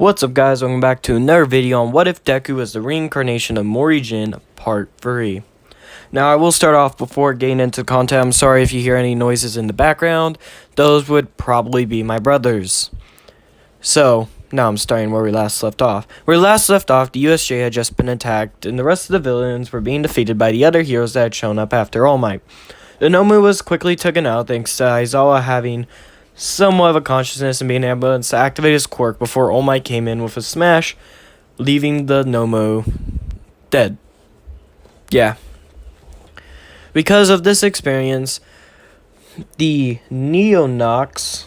What's up guys, welcome back to another video on what if Deku was the reincarnation of Mori Jin part 3. Now I will start off before getting into content. I'm sorry if you hear any noises in the background. Those would probably be my brothers. So, now I'm starting where we last left off. Where we last left off, the USJ had just been attacked and the rest of the villains were being defeated by the other heroes that had shown up after All Might. The Nomu was quickly taken out thanks to Aizawa having somewhat of a consciousness and being able to activate his quirk before All Might came in with a smash, leaving the Nomu dead. Yeah. Because of this experience, the Neonox,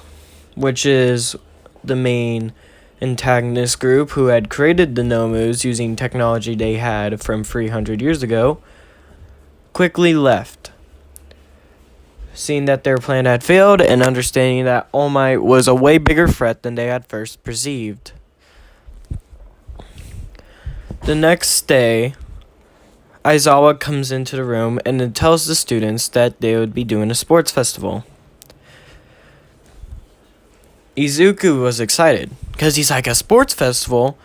which is the main antagonist group who had created the Nomus using technology they had from 300 years ago, quickly left. Seeing that their plan had failed and understanding that All Might was a way bigger threat than they had first perceived. The next day, Aizawa comes into the room and then tells the students that they would be doing a sports festival. Izuku was excited because he's like, a sports festival?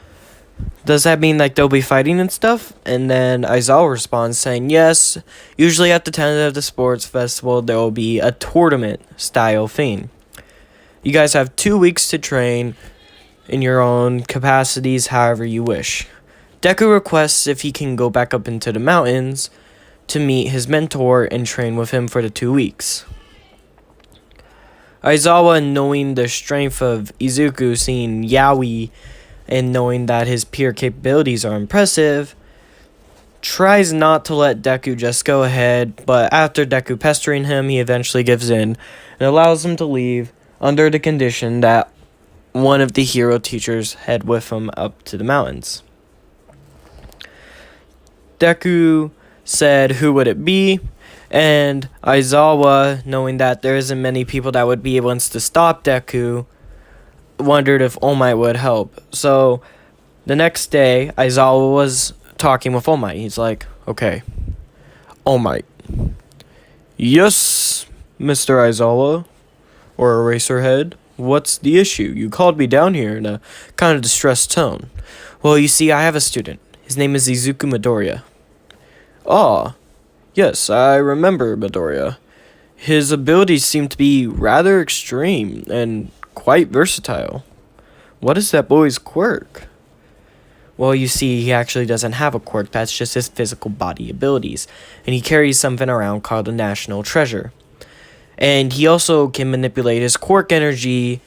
Does that mean like they'll be fighting and stuff? And then Aizawa responds saying, yes, usually at the end of the sports festival there will be a tournament style thing. You guys have 2 weeks to train in your own capacities however you wish. Deku requests if he can go back up into the mountains to meet his mentor and train with him for the 2 weeks. Aizawa, knowing the strength of Izuku, seeing Yaoi and knowing that his peer capabilities are impressive, tries not to let Deku just go ahead, but after Deku pestering him, he eventually gives in and allows him to leave under the condition that one of the hero teachers head with him up to the mountains. Deku said who would it be, and Aizawa, knowing that there isn't many people that would be able to stop Deku, wondered if All Might would help. So the next day, Aizawa was talking with All Might. He's like, okay, All Might. Yes, Mr. Aizawa, or Eraserhead, what's the issue? You called me down here in a kind of distressed tone. Well, you see, I have a student. His name is Izuku Midoriya. Ah, yes, I remember Midoriya. His abilities seem to be rather extreme and quite versatile. What is that boy's quirk? Well, you see, he actually doesn't have a quirk. That's just his physical body abilities. And he carries something around called a national treasure. And he also can manipulate his quirk energy,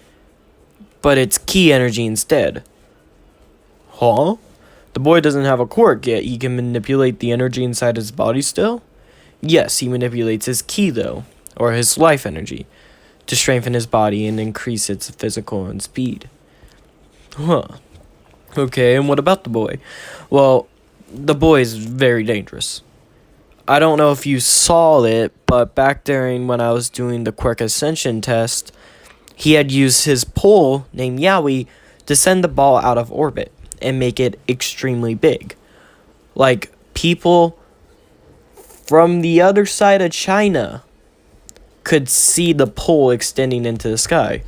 but it's ki energy instead. Huh? The boy doesn't have a quirk, yet he can manipulate the energy inside his body still? Yes, he manipulates his ki though, or his life energy, to strengthen his body and increase its physical and speed. Huh. Okay, and what about the boy? Well, the boy is very dangerous. I don't know if you saw it, but back during when I was doing the Quirk Ascension test, he had used his pole, named Yaoi, to send the ball out of orbit and make it extremely big. Like, people from the other side of China could see the pole extending into the sky.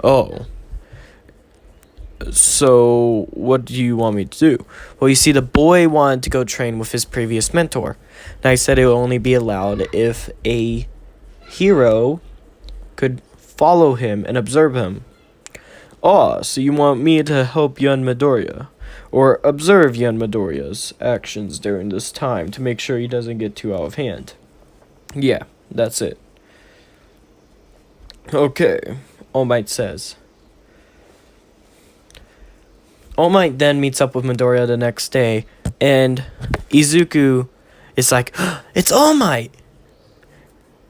Oh. So, what do you want me to do? Well, you see, the boy wanted to go train with his previous mentor. And I said it would only be allowed if a hero could follow him and observe him. Ah, so you want me to help young Midoriya, or observe young Midoriya's actions during this time to make sure he doesn't get too out of hand. Yeah, that's it. Okay, All Might says. All Might then meets up with Midoriya the next day, and Izuku is like, it's All Might!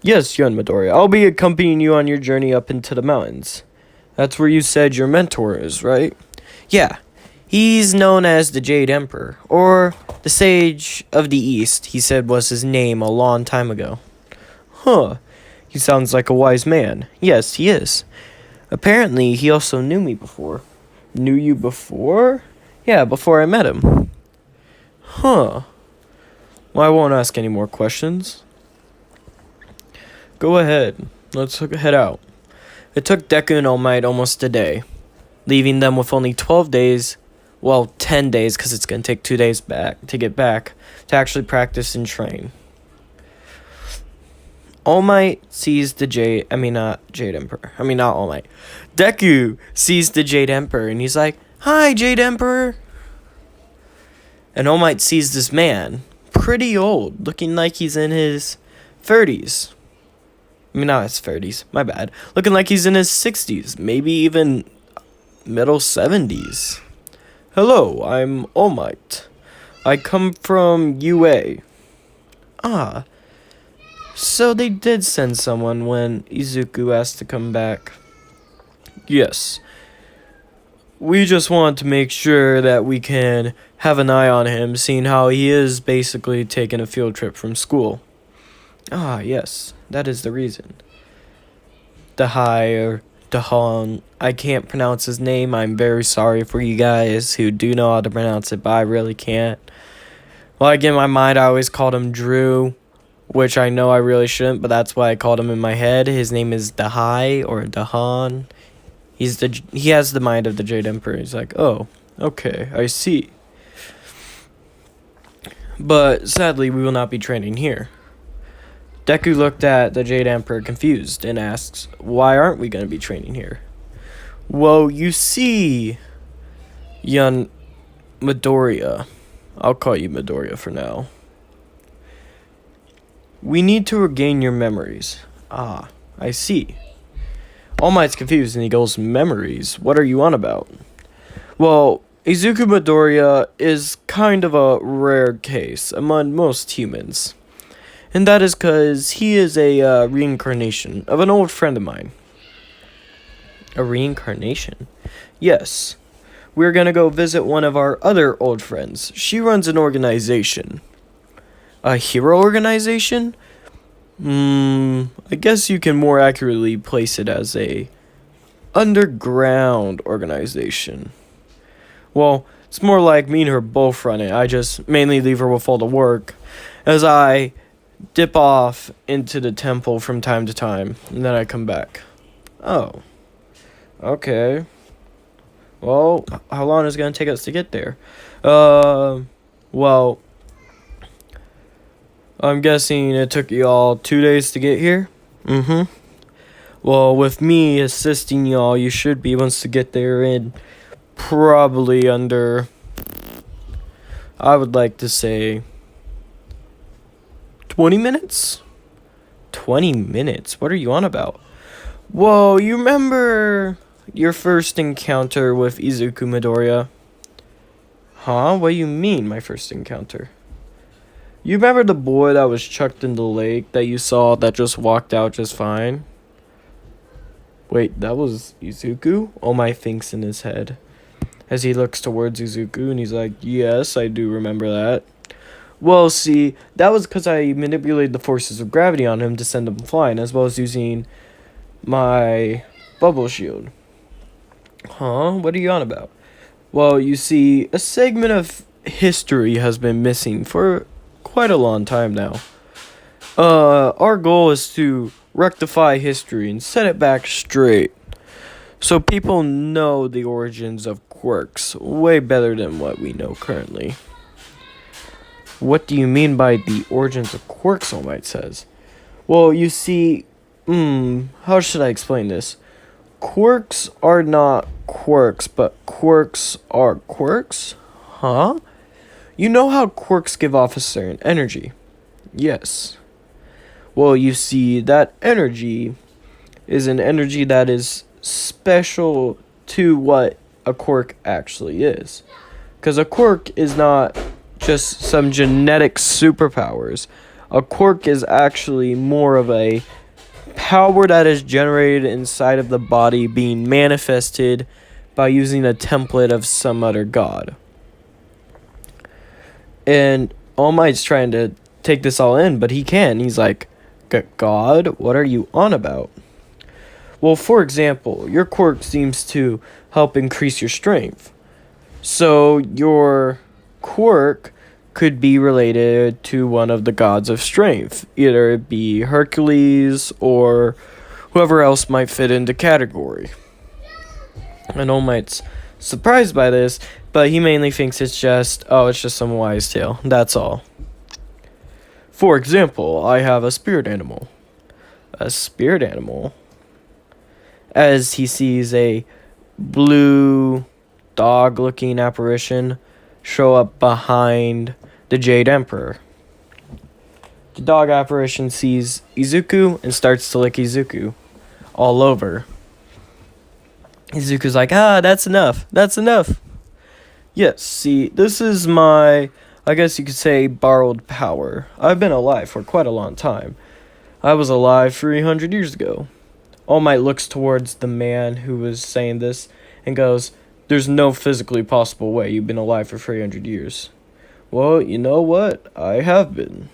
Yes, young Midoriya, I'll be accompanying you on your journey up into the mountains. That's where you said your mentor is, right? Yeah, he's known as the Jade Emperor, or the Sage of the East, he said was his name a long time ago. Huh. He sounds like a wise man. Yes, he is. Apparently, he also knew me before. Knew you before? Yeah, before I met him. Huh. Well, I won't ask any more questions. Go ahead. Let's head out. It took Deku and All Might almost a day. leaving them with only 12 days, well, 10 days, because it's going to take 2 days back to get back to actually practice and train. All Might sees the Jade Emperor. Not All Might. Deku sees the Jade Emperor, and he's like, "Hi, Jade Emperor." And All Might sees this man, pretty old, looking like he's in his 30s. Not his 30s, my bad. Looking like he's in his 60s, maybe even middle 70s. "Hello, I'm All Might. I come from UA. Ah, so they did send someone when Izuku asked to come back. Yes. We just want to make sure that we can have an eye on him, seeing how he is basically taking a field trip from school." Ah, yes, that is the reason. Dahan, I can't pronounce his name. I'm very sorry for you guys who do know how to pronounce it, but I really can't. Like, in my mind, I always called him Drew, which I know I really shouldn't, but that's why I called him in my head. His name is Dahai, or Dahan. He has the mind of the Jade Emperor. He's like, "Oh, okay, I see. But sadly, we will not be training here." Deku looked at the Jade Emperor confused and asks, "Why aren't we going to be training here?" "Well, you see, young Midoriya," I'll call you Midoriya for now, "we need to regain your memories." "Ah, I see." All Might's confused and he goes, "Memories? What are you on about?" "Well, Izuku Midoriya is kind of a rare case among most humans. And that is because he is a reincarnation of an old friend of mine." "A reincarnation?" "Yes. We're going to go visit one of our other old friends. She runs an organization." "A hero organization?" I guess you can more accurately place it as a underground organization. Well, it's more like me and her both run it. I just mainly leave her with all the work, as I dip off into the temple from time to time, and then I come back." "Oh, okay. Well, how long is it going to take us to get there?" Well, I'm guessing it took y'all 2 days to get here?" "Mm-hmm. Well, with me assisting y'all, you should be able to get there in probably under, I would like to say, 20 minutes? 20 minutes? What are you on about?" "Whoa, you remember your first encounter with Izuku Midoriya?" "Huh? What do you mean, my first encounter?" "You remember the boy that was chucked in the lake that you saw that just walked out just fine?" "Wait, that was Izuku?" All Might thinks in his head, as he looks towards Izuku, and he's like, "Yes, I do remember that." "Well, see, that was because I manipulated the forces of gravity on him to send him flying, as well as using my bubble shield." "Huh? What are you on about?" "Well, you see, a segment of history has been missing for quite a long time now. Our goal is to rectify history and set it back straight, so people know the origins of quirks way better than what we know currently." "What do you mean by the origins of quirks?" All Might says. "Well, you see, how should I explain this? Quirks are not quirks, but quirks are quirks." "Huh? You know how quirks give off a certain energy?" "Yes." "Well, you see, that energy is an energy that is special to what a quirk actually is. Because a quirk is not just some genetic superpowers. A quirk is actually more of a power that is generated inside of the body being manifested by using a template of some other god." And All Might's trying to take this all in, but he can't. He's like, "God? What are you on about?" "Well, for example, your quirk seems to help increase your strength. So your quirk could be related to one of the gods of strength. Either it be Hercules or whoever else might fit into category." And All Might's surprised by this, but he mainly thinks it's just some wise tale. That's all. For example, I have a spirit animal. A spirit animal? As he sees a blue dog-looking apparition show up behind the Jade Emperor. The dog apparition sees Izuku and starts to lick Izuku all over. Izuku's like, that's enough. That's enough. Yes, see, this is my, I guess you could say, borrowed power. I've been alive for quite a long time. I was alive 300 years ago. All Might looks towards the man who was saying this and goes, there's no physically possible way you've been alive for 300 years. Well, you know what? I have been.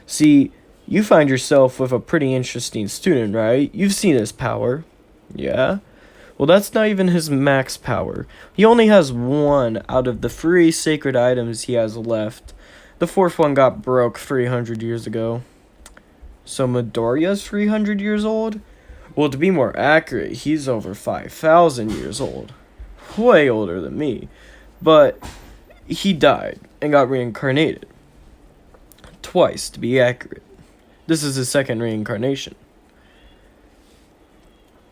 See, you find yourself with a pretty interesting student, right? You've seen his power. Yeah? Well, that's not even his max power. He only has one out of the 3 sacred items he has left. The 4th one got broke 300 years ago. So Midoriya's 300 years old? Well, to be more accurate, he's over 5,000 years old. Way older than me. But he died and got reincarnated. Twice, to be accurate. This is his 2nd reincarnation.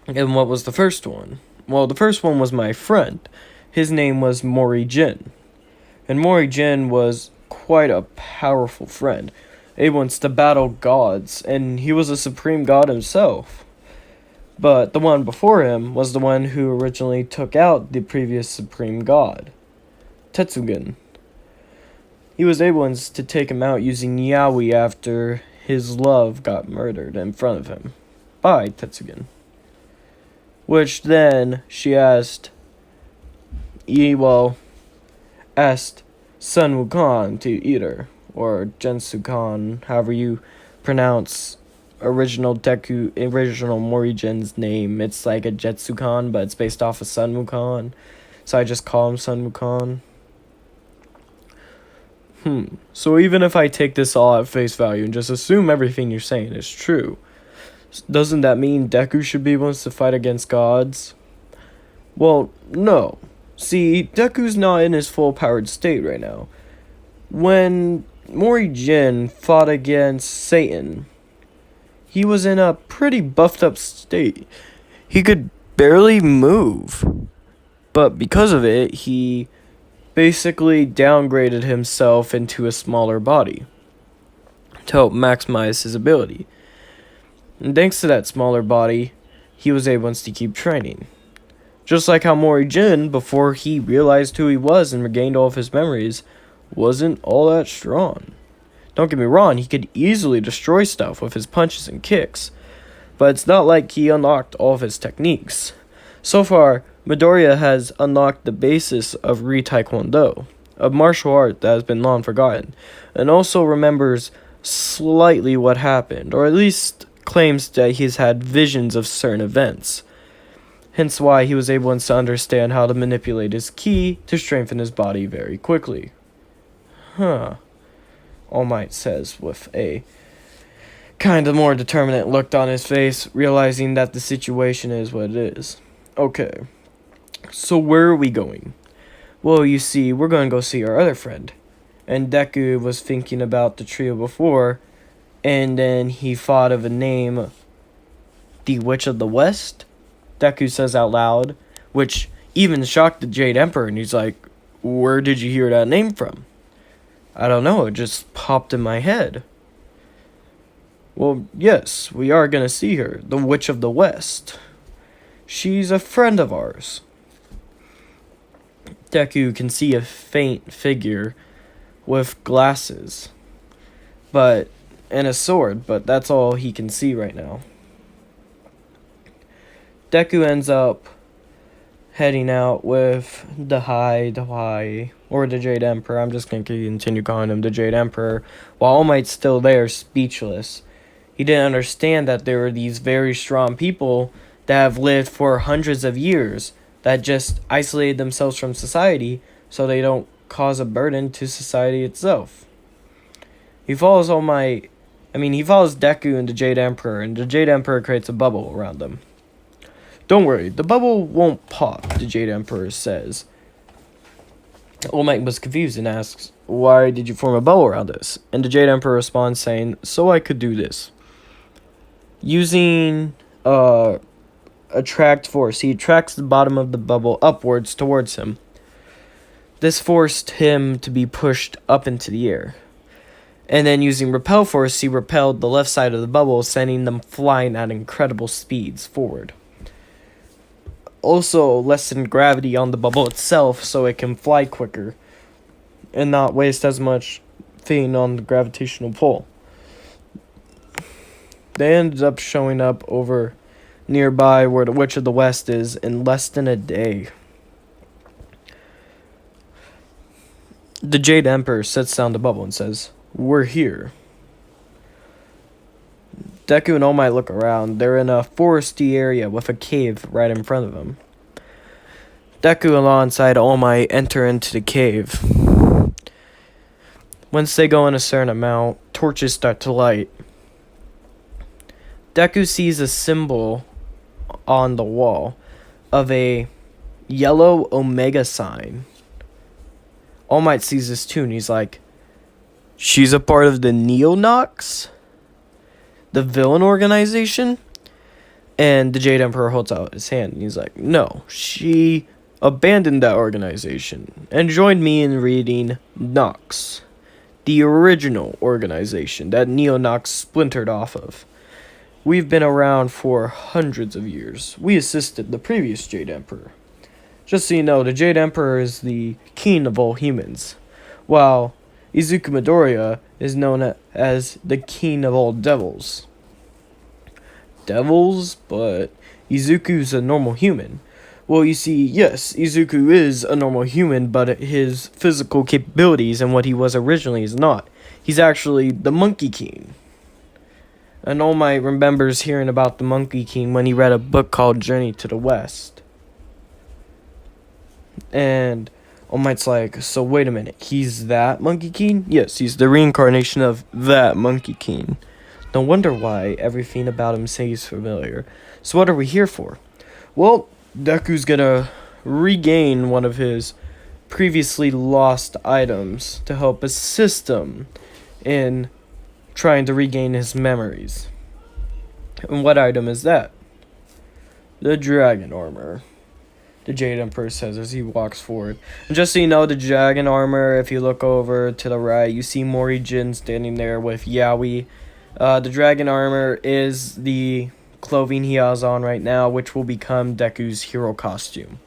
And what was the first one? Well, the first one was my friend. His name was Mori Jin. And Mori Jin was quite a powerful friend. He wants to battle gods, and he was a supreme god himself. But the one before him was the one who originally took out the previous supreme god, Tetsugen. He was able to take him out using yaoi after his love got murdered in front of him by Tetsugen. Which then she asked Sun Wukong to eat her, or Jensukan, however you pronounce original Mori Jin's name. It's like a Jetsukan, but it's based off of Sun Wukong, so I just call him Sun Wukong. So even if I take this all at face value and just assume everything you're saying is true, doesn't that mean Deku should be able to fight against gods? Well, no. See, Deku's not in his full-powered state right now. When Mori Jin fought against Satan, he was in a pretty buffed-up state. He could barely move. But because of it, he basically downgraded himself into a smaller body to help maximize his ability. And thanks to that smaller body, he was able to keep training. Just like how Mori Jin, before he realized who he was and regained all of his memories, wasn't all that strong. Don't get me wrong, he could easily destroy stuff with his punches and kicks, but it's not like he unlocked all of his techniques. So far, Midoriya has unlocked the basis of Taekwondo, a martial art that has been long forgotten, and also remembers slightly what happened, or at least claims that he's had visions of certain events. Hence why he was able to understand how to manipulate his ki to strengthen his body very quickly. All Might says with a kind of more determinate look on his face, realizing that the situation is what it is. Okay, so where are we going? Well, you see, we're going to go see our other friend. And Deku was thinking about the trio before, and then he thought of a name, the Witch of the West, Deku says out loud, which even shocked the Jade Emperor, and he's like, where did you hear that name from? I don't know, it just popped in my head. Well, yes, we are going to see her, the Witch of the West. She's a friend of ours. Deku can see a faint figure with glasses, and a sword, but that's all he can see right now. Deku ends up heading out with the Jade Emperor. I'm just going to continue calling him the Jade Emperor, while All Might's still there, speechless. He didn't understand that there were these very strong people that have lived for hundreds of years that just isolated themselves from society so they don't cause a burden to society itself. He follows Deku and the Jade Emperor, and the Jade Emperor creates a bubble around them. Don't worry, the bubble won't pop, the Jade Emperor says. All Might was confused and asks, why did you form a bubble around this? And the Jade Emperor responds saying, so I could do this. Using attract force, he attracts the bottom of the bubble upwards towards him. This forced him to be pushed up into the air. And then using repel force, he repelled the left side of the bubble, sending them flying at incredible speeds forward. Also lessened gravity on the bubble itself so it can fly quicker and not waste as much thing on the gravitational pull. They ended up showing up over nearby where the Witch of the West is in less than a day. The Jade Emperor sets down the bubble and says, we're here. Deku and All Might look around. They're in a foresty area with a cave right in front of them. Deku alongside All Might enter into the cave. Once they go in a certain amount, torches start to light. Deku sees a symbol on the wall of a yellow omega sign. All Might sees this too and he's like, she's a part of the Neo-Nox? The villain organization? And the Jade Emperor holds out his hand and he's like, no, she abandoned that organization and joined me in reading Nox, the original organization that Neo-Nox splintered off of. We've been around for hundreds of years. We assisted the previous Jade Emperor. Just so you know, the Jade Emperor is the king of all humans, while Izuku Midoriya is known as the king of all devils. Devils? But Izuku's a normal human. Well, you see, yes, Izuku is a normal human, but his physical capabilities and what he was originally is not. He's actually the Monkey King. And All Might remembers hearing about the Monkey King when he read a book called Journey to the West. And All Might's like, so wait a minute, he's that Monkey King? Yes, he's the reincarnation of that Monkey King. No wonder why everything about him seems familiar. So what are we here for? Well, Deku's gonna regain one of his previously lost items to help assist him in trying to regain his memories. And what item is that? The dragon armor, the Jade Emperor says as he walks forward. And just so you know, the dragon armor, if you look over to the right, you see Mori Jin standing there with Yaoi. The dragon armor is the clothing he has on right now, which will become Deku's hero costume.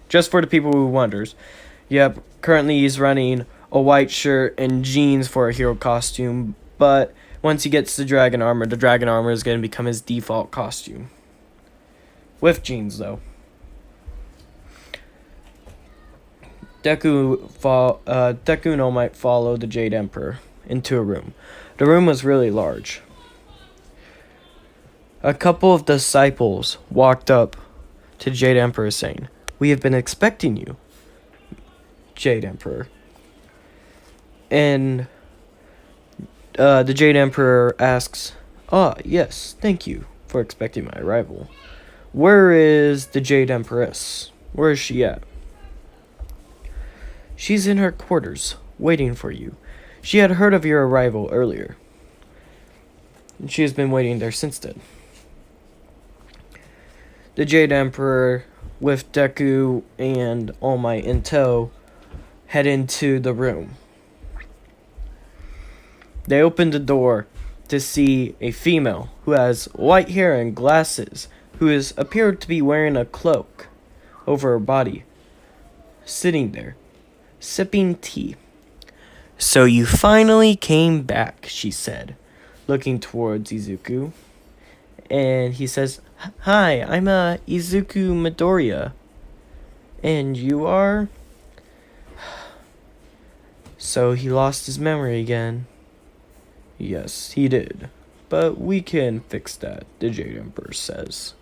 Just for the people who wonders. Yep, currently he's running a white shirt and jeans for a hero costume, but once he gets the dragon armor is going to become his default costume. With jeans, though. Deku and All Might follow the Jade Emperor into a room. The room was really large. A couple of disciples walked up to Jade Emperor saying, we have been expecting you, Jade Emperor. And the Jade Emperor asks, yes, thank you for expecting my arrival. Where is the Jade Empress? Where is she at? She's in her quarters, waiting for you. She had heard of your arrival earlier, and she has been waiting there since then. The Jade Emperor, with Deku and All Might in tow, head into the room. They open the door to see a female who has white hair and glasses, who appeared to be wearing a cloak over her body, sitting there, sipping tea. So you finally came back, she said, looking towards Izuku. And he says, hi, I'm Izuku Midoriya. And you are? So he lost his memory again. Yes, he did. But we can fix that, the Jade Emperor says.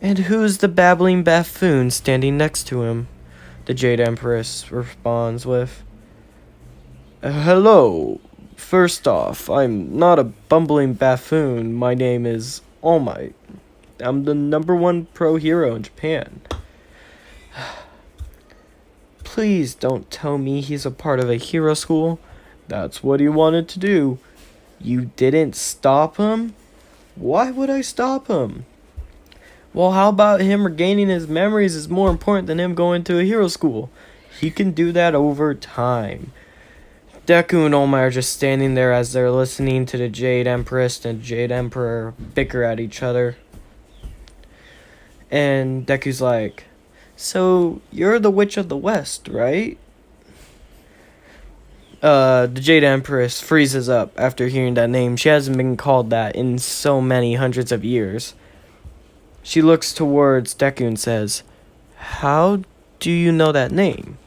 And who's the babbling buffoon standing next to him? The Jade Empress responds with, hello. First off, I'm not a bumbling buffoon. My name is All Might. I'm the #1 pro hero in Japan. Please don't tell me he's a part of a hero school. That's what he wanted to do. You didn't stop him? Why would I stop him? Well, how about him regaining his memories is more important than him going to a hero school? He can do that over time. Deku and All Might are just standing there as they're listening to the Jade Empress and Jade Emperor bicker at each other. And Deku's like, so you're the Witch of the West, right? The Jade Empress freezes up after hearing that name. She hasn't been called that in so many hundreds of years. She looks towards Deku and says, how do you know that name?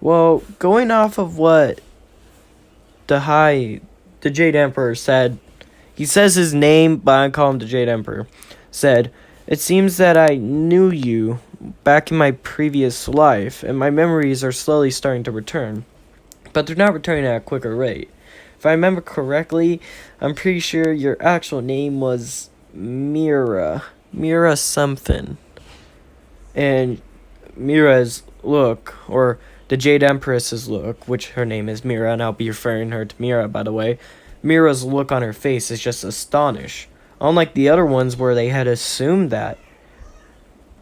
Well, going off of what the Jade Emperor said, he says his name, but I call him the Jade Emperor, said, it seems that I knew you back in my previous life, and my memories are slowly starting to return. But they're not returning at a quicker rate. If I remember correctly, I'm pretty sure your actual name was Mira. Mira something. And Mira's look, or the Jade Empress's look, which her name is Mira, and I'll be referring her to Mira, by the way. Mira's look on her face is just astonished. Unlike the other ones where they had assumed that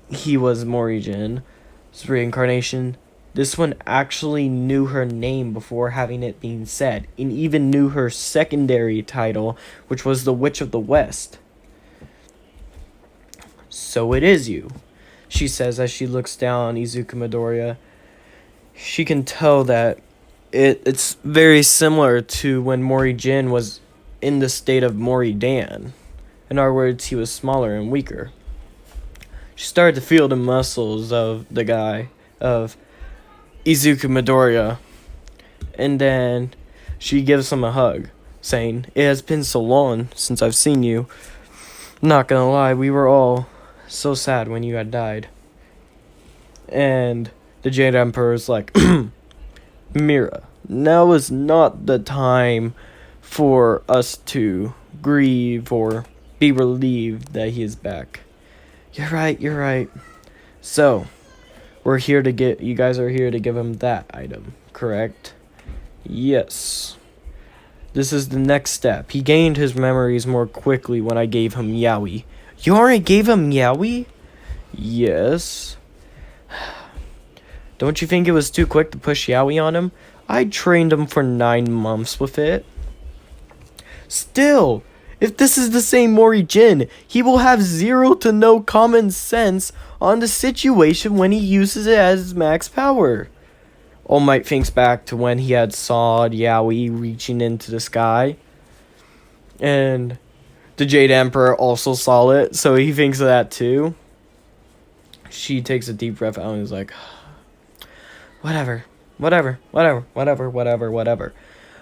he was Mori Jin, his reincarnation, this one actually knew her name before having it being said, and even knew her secondary title, which was the Witch of the West. So it is you, she says as she looks down on Izuku Midoriya. She can tell that it's very similar to when Mori Jin was in the state of Mori Dan. In other words, he was smaller and weaker. She started to feel the muscles of the guy, of Izuku Midoriya. And then she gives him a hug, saying, it has been so long since I've seen you. Not gonna lie, we were all so sad when you had died. And the Jade Emperor's like, Mira, now is not the time for us to grieve or be relieved that he is back. You're right. So, you guys are here to give him that item, correct? Yes. This is the next step. He gained his memories more quickly when I gave him Yaoi. You already gave him Yaoi? Yes. Don't you think it was too quick to push Yaoi on him? I trained him for 9 months with it. Still, if this is the same Mori Jin, he will have 0 to no common sense on the situation when he uses it as his max power. All Might thinks back to when he had saw Yaoi reaching into the sky. And the Jade Emperor also saw it, so he thinks of that too. She takes a deep breath out and is like, whatever.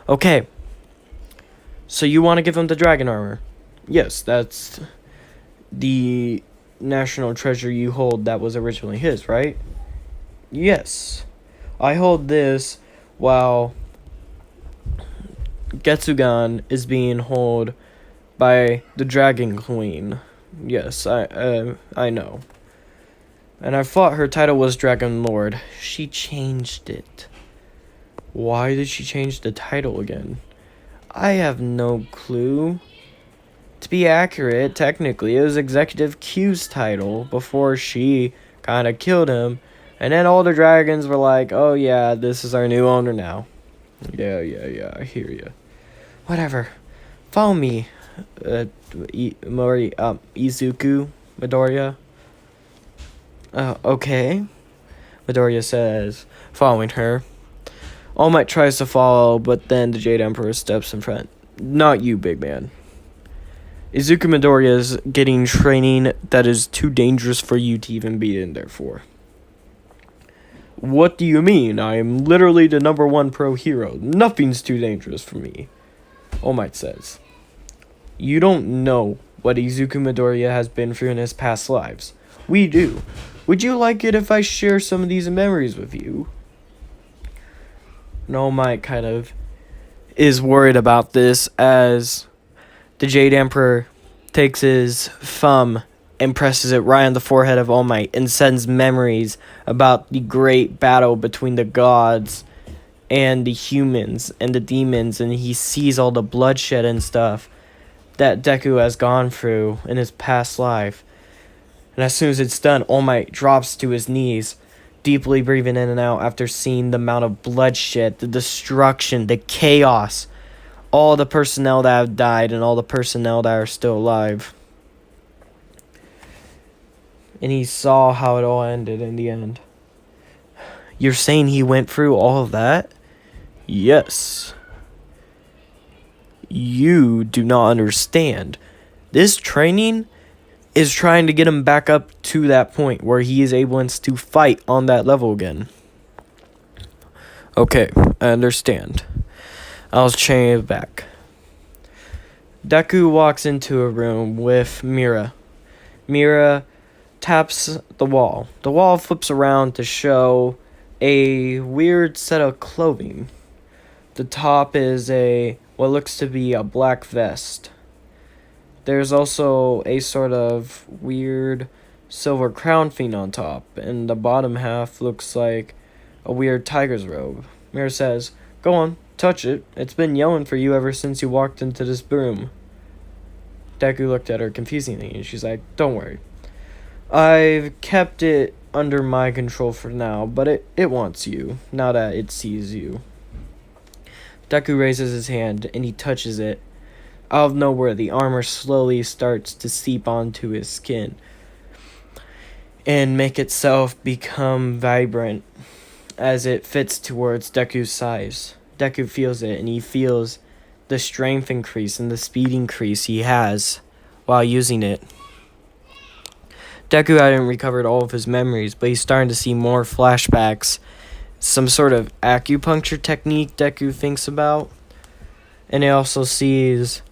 Okay. So you want to give him the dragon armor? Yes, that's the national treasure you hold that was originally his, right? Yes. I hold this while Getsugan is being held by the Dragon Queen. Yes, I know. And I thought her title was Dragon Lord. She changed it. Why did she change the title again? I have no clue. To be accurate, technically, it was Executive Q's title before she kind of killed him. And then all the dragons were like, oh yeah, this is our new owner now. Yeah, I hear ya. Whatever. Follow me, Izuku Midoriya. Okay. Midoriya says, following her. All Might tries to follow, but then the Jade Emperor steps in front. Not you, big man. Izuku Midoriya is getting training that is too dangerous for you to even be in there for. What do you mean? I am literally the #1 pro hero. Nothing's too dangerous for me. All Might says. You don't know what Izuku Midoriya has been through in his past lives. We do. Would you like it if I share some of these memories with you? And All Might kind of is worried about this as the Jade Emperor takes his thumb and presses it right on the forehead of All Might and sends memories about the great battle between the gods and the humans and the demons, and he sees all the bloodshed and stuff that Deku has gone through in his past life. And as soon as it's done, All Might drops to his knees, deeply breathing in and out after seeing the amount of bloodshed, the destruction, the chaos, all the personnel that have died and all the personnel that are still alive. And he saw how it all ended in the end. You're saying he went through all of that? Yes. You do not understand. This training is trying to get him back up to that point where he is able to fight on that level again. Okay, I understand. I'll chain it back. Deku walks into a room with Mira. Mira taps the wall. The wall flips around to show a weird set of clothing. The top is what looks to be a black vest. There's also a sort of weird silver crown thing on top, and the bottom half looks like a weird tiger's robe. Mira says, "Go on, touch it. It's been yelling for you ever since you walked into this room." Deku looked at her confusingly, and she's like, "Don't worry. I've kept it under my control for now, but it wants you, now that it sees you." Deku raises his hand, and he touches it. Out of nowhere, the armor slowly starts to seep onto his skin and make itself become vibrant as it fits towards Deku's size. Deku feels it, and he feels the strength increase and the speed increase he has while using it. Deku hadn't recovered all of his memories, but he's starting to see more flashbacks. Some sort of acupuncture technique Deku thinks about. And he also starts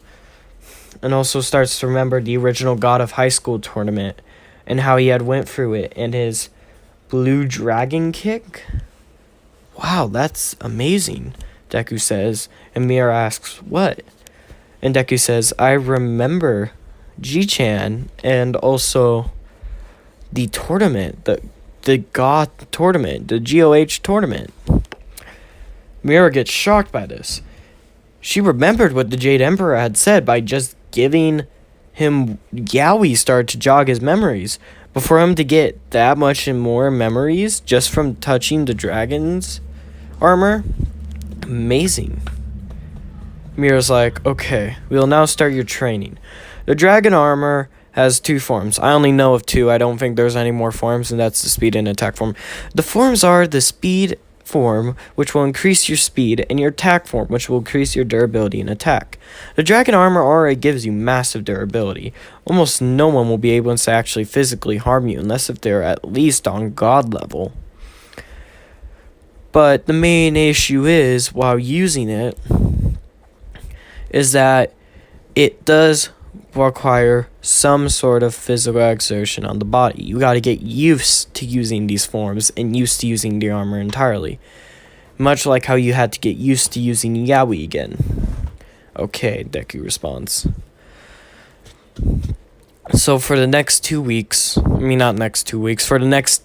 to remember the original God of High School tournament and how he had went through it and his blue dragon kick. Wow, that's amazing, Deku says. And Mira asks, what? And Deku says, I remember Ji-chan and also the tournament, the God tournament, the GOH tournament. Mira gets shocked by this. She remembered what the Jade Emperor had said by just giving him Yaoi started to jog his memories. But for him to get that much and more memories just from touching the dragon's armor, amazing. Mira's like, okay, we'll now start your training. The dragon armor has 2 forms. I only know of 2. I don't think there's any more forms, and that's the speed and attack form. The forms are the speed form, which will increase your speed, and your attack form, which will increase your durability and attack. The dragon armor already gives you massive durability. Almost no one will be able to actually physically harm you, unless if they're at least on god level. But the main issue is, while using it, is that it does require some sort of physical exertion on the body. You gotta get used to using these forms and used to using the armor entirely. Much like how you had to get used to using Yaoi again. Okay, Deku responds. So for the next 2 weeks, for the next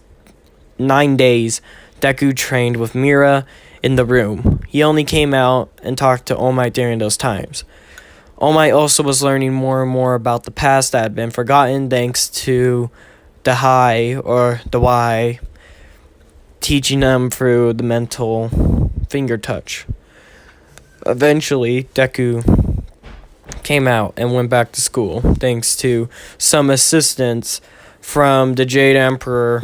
9 days, Deku trained with Mira in the room. He only came out and talked to All Might during those times. All Might also was learning more and more about the past that had been forgotten thanks to the High or the Y teaching them through the mental finger touch. Eventually, Deku came out and went back to school thanks to some assistance from the Jade Emperor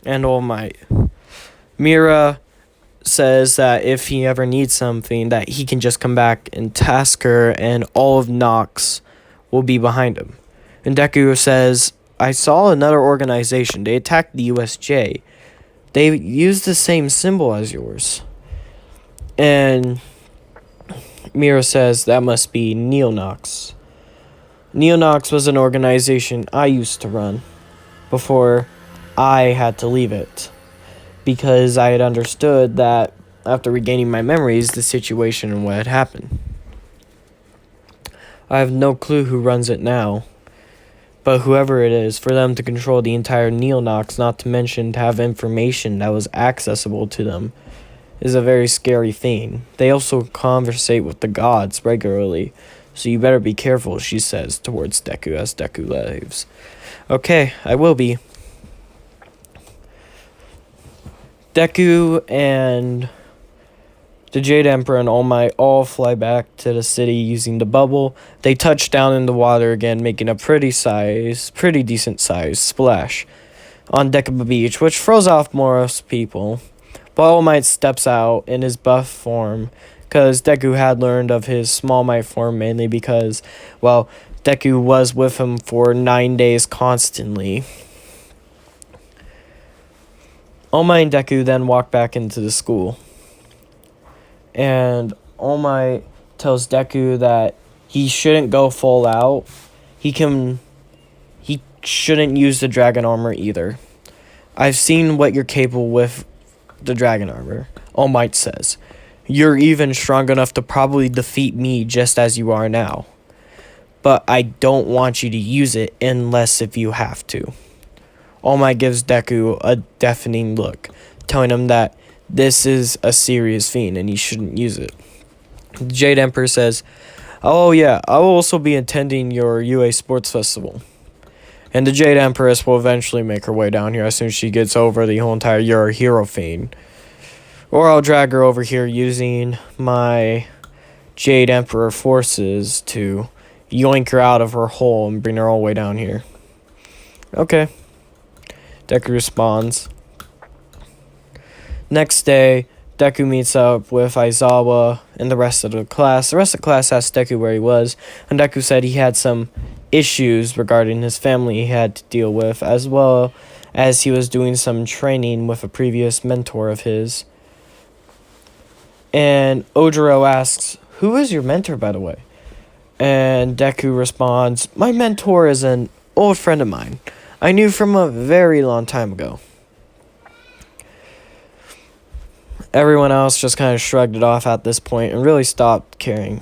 and All Might. Mira says that if he ever needs something, that he can just come back and task her, and all of Nox will be behind him. And Deku says, I saw another organization. They attacked the USJ. They used the same symbol as yours. And Mira says that must be Neonox. Neonox was an organization I used to run before I had to leave it, because I had understood that after regaining my memories, the situation and what had happened. I have no clue who runs it now. But whoever it is, for them to control the entire Neonox, not to mention to have information that was accessible to them, is a very scary thing. They also conversate with the gods regularly, so you better be careful, she says towards Deku as Deku leaves. Okay, I will be. Deku and the Jade Emperor and All Might all fly back to the city using the bubble. They touch down in the water again, making a pretty decent size splash on Deku Beach, which throws off most people. But All Might steps out in his buff form, because Deku had learned of his Small Might form mainly because, well, Deku was with him for 9 days constantly. All Might and Deku then walk back into the school. And All Might tells Deku that he shouldn't go full out. He shouldn't use the dragon armor either. I've seen what you're capable with the dragon armor, All Might says. You're even strong enough to probably defeat me just as you are now. But I don't want you to use it unless if you have to. All Might gives Deku a deafening look, telling him that this is a serious fiend and he shouldn't use it. The Jade Emperor says, oh yeah, I will also be attending your UA Sports Festival. And the Jade Empress will eventually make her way down here as soon as she gets over the whole entire You're a Hero fiend. Or I'll drag her over here using my Jade Emperor forces to yoink her out of her hole and bring her all the way down here. Okay. Deku responds. Next day, Deku meets up with Aizawa and the rest of the class. The rest of the class asked Deku where he was, and Deku said he had some issues regarding his family he had to deal with, as well as he was doing some training with a previous mentor of his. And Ojiro asks, who is your mentor, by the way? And Deku responds, my mentor is an old friend of mine. I knew from a very long time ago. Everyone else just kind of shrugged it off at this point and really stopped caring.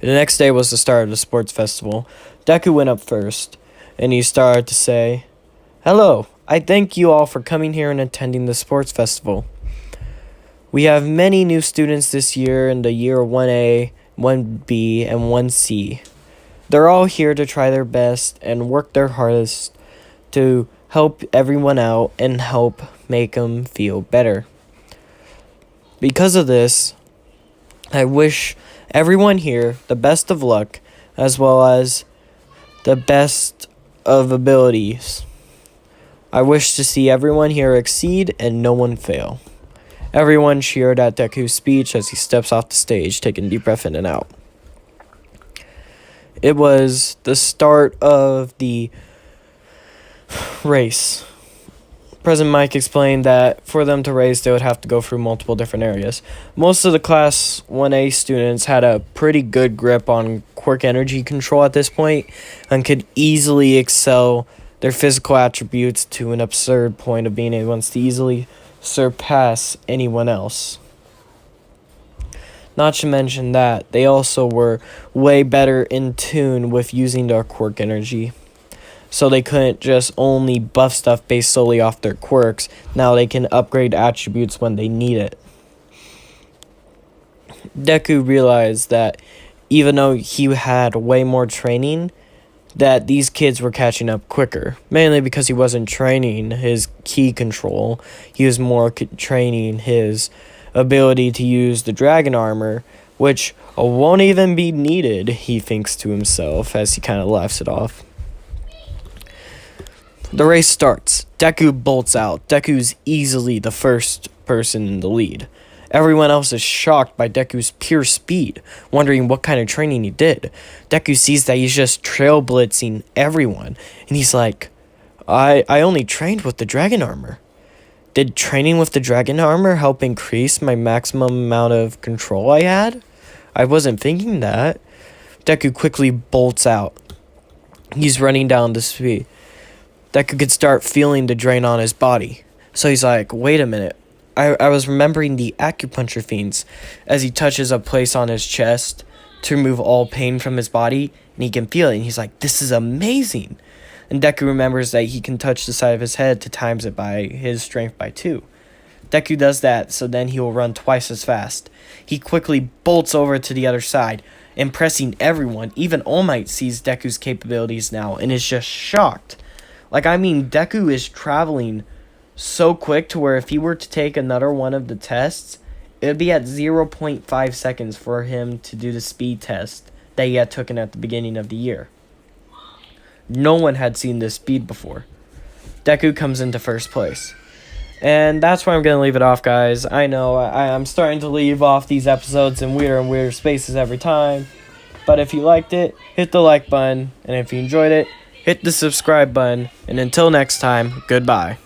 The next day was the start of the sports festival. Deku went up first, and he started to say, hello, I thank you all for coming here and attending the sports festival. We have many new students this year in the year 1A, 1B, and 1C. They're all here to try their best and work their hardest to help everyone out and help make them feel better. Because of this, I wish everyone here the best of luck as well as the best of abilities. I wish to see everyone here exceed and no one fail. Everyone cheered at Deku's speech as he steps off the stage, taking a deep breath in and out. It was the start of the race. President Mike explained that for them to race, they would have to go through multiple different areas. Most of the Class 1A students had a pretty good grip on quirk energy control at this point and could easily excel their physical attributes to an absurd point of being able to easily surpass anyone else. Not to mention that they also were way better in tune with using their quirk energy. So they couldn't just only buff stuff based solely off their quirks. Now they can upgrade attributes when they need it. Deku realized that even though he had way more training, that these kids were catching up quicker. Mainly because he wasn't training his ki control. He was more training his ability to use the dragon armor, which won't even be needed, he thinks to himself as he kind of laughs it off. The race starts. Deku bolts out. Deku's easily the first person in the lead. Everyone else is shocked by Deku's pure speed, wondering what kind of training he did. Deku sees that he's just trail blitzing everyone, and he's like, I only trained with the dragon armor. Did training with the dragon armor help increase my maximum amount of control I had? I wasn't thinking that. Deku quickly bolts out. He's running down the street. Deku could start feeling the drain on his body. So he's like, wait a minute. I was remembering the acupuncture fiends as he touches a place on his chest to remove all pain from his body, and he can feel it, and he's like, this is amazing. And Deku remembers that he can touch the side of his head to times it by his strength by 2. Deku does that, so then he will run twice as fast. He quickly bolts over to the other side, impressing everyone. Even All Might sees Deku's capabilities now and is just shocked. Deku is traveling so quick to where if he were to take another one of the tests, it would be at 0.5 seconds for him to do the speed test that he had taken at the beginning of the year. No one had seen this speed before. Deku comes into first place. And that's where I'm going to leave it off, guys. I know I'm starting to leave off these episodes in weirder and weirder spaces every time. But if you liked it, hit the like button. And if you enjoyed it, hit the subscribe button. And until next time, goodbye.